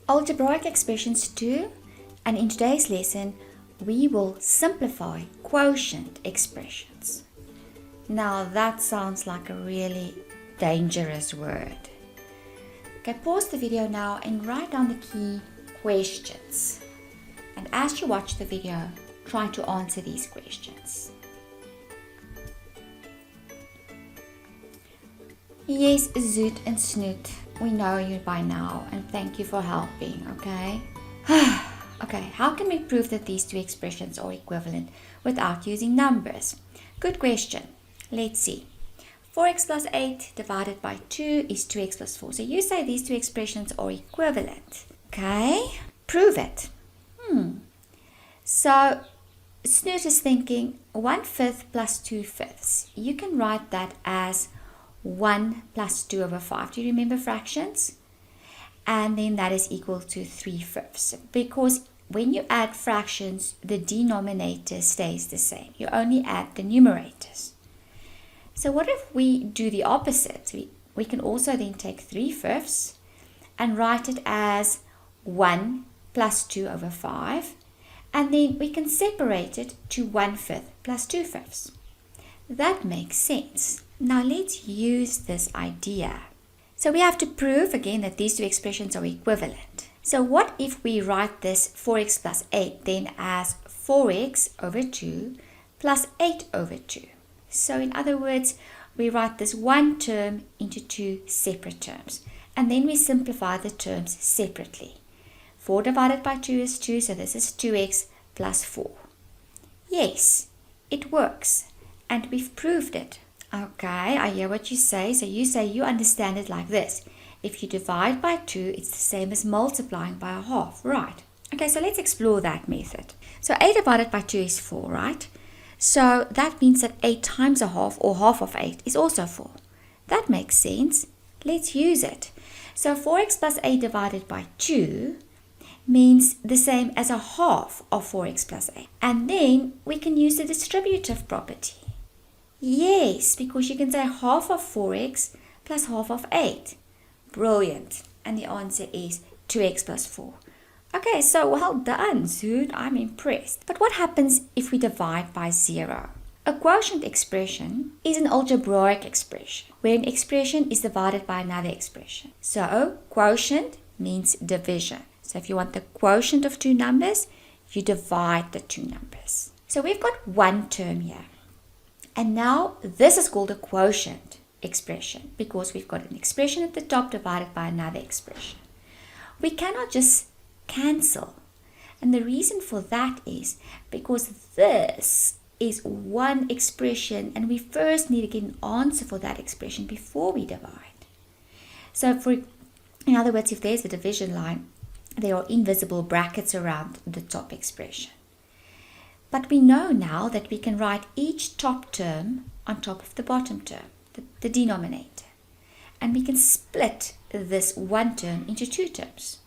Algebraic expressions too, and in today's lesson we will simplify quotient expressions. Now that sounds like a really dangerous word. Okay, pause the video now and write down the key questions. And as you watch the video, try to answer these questions. Yes, Zoot and Snoot, we know you by now and thank you for helping, okay? Okay, how can we prove that these two expressions are equivalent without using numbers? Good question. Let's see. 4x plus 8 divided by 2 is 2x plus 4. So you say these two expressions are equivalent. Okay, prove it. So Snoot is thinking 1/5 plus 2/5. You can write that as 1 plus 2 over 5. Do you remember fractions? And then that is equal to 3/5. Because when you add fractions, the denominator stays the same. You only add the numerators. So what if we do the opposite? We can also then take 3/5 and write it as 1 plus 2 over 5. And then we can separate it to 1/5 plus 2/5. That makes sense. Now let's use this idea. So we have to prove again that these two expressions are equivalent. So what if we write this 4x plus 8 then as 4x over 2 plus 8 over 2? So in other words, we write this one term into two separate terms. And then we simplify the terms separately. 4 divided by 2 is 2, so this is 2x plus 4. Yes, it works. And we've proved it. Okay, I hear what you say. So you say you understand it like this. If you divide by 2, it's the same as multiplying by a half, right? Okay, so let's explore that method. So 8 divided by 2 is 4, right? So that means that 8 times a half, or half of 8, is also 4. That makes sense. Let's use it. So 4x plus 8 divided by 2 means the same as a half of 4x plus 8. And then we can use the distributive property. Yes, because you can say half of 4x plus half of 8. Brilliant. And the answer is 2x plus 4. Okay, so well done, Zoot. I'm impressed. But what happens if we divide by 0? A quotient expression is an algebraic expression, where an expression is divided by another expression. So quotient means division. So if you want the quotient of two numbers, you divide the two numbers. So we've got one term here. And now this is called a quotient expression because we've got an expression at the top divided by another expression. We cannot just cancel. And the reason for that is because this is one expression and we first need to get an answer for that expression before we divide. So in other words, if there's a division line, there are invisible brackets around the top expression. But we know now that we can write each top term on top of the bottom term, the denominator. And we can split this one term into two terms.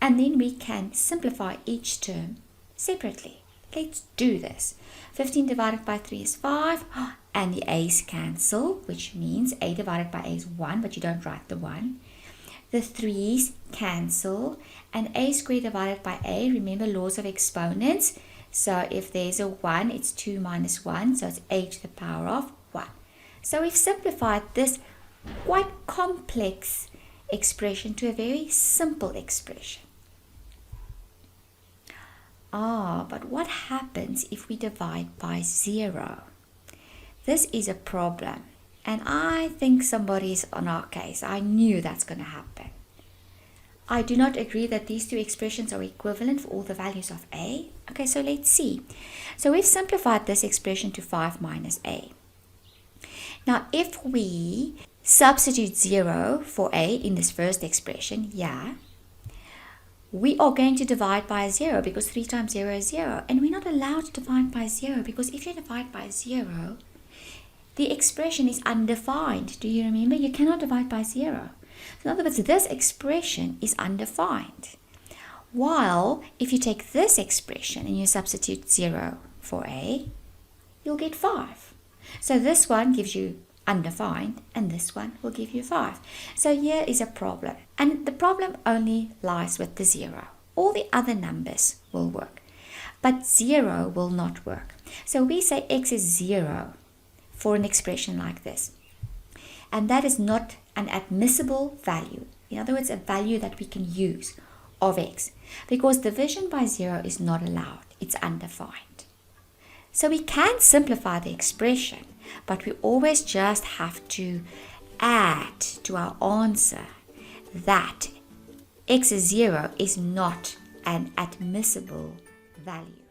And then we can simplify each term separately. Let's do this. 15 divided by 3 is 5. And the a's cancel, which means a divided by a is 1, but you don't write the 1. The 3's cancel. And a squared divided by a, remember laws of exponents. So if there's a 1, it's 2 minus 1. So it's a to the power of 1. So we've simplified this quite complex expression to a very simple expression. But what happens if we divide by 0? This is a problem. And I think somebody's on our case. I knew that's going to happen. I do not agree that these two expressions are equivalent for all the values of a. Okay, so let's see. So we've simplified this expression to 5 minus a. Now, if we substitute 0 for a in this first expression, we are going to divide by 0 because 3 times 0 is 0. And we're not allowed to divide by 0 because if you divide by 0, the expression is undefined. Do you remember? You cannot divide by 0. So in other words, this expression is undefined. While if you take this expression and you substitute 0 for a, you'll get 5. So this one gives you undefined, and this one will give you 5. So here is a problem, and the problem only lies with the 0. All the other numbers will work, but 0 will not work. So we say x is 0 for an expression like this, and that is not an admissible value. In other words, a value that we can use of x, because division by 0 is not allowed. It's undefined. So we can simplify the expression, but we always just have to add to our answer that x is 0 is not an admissible value.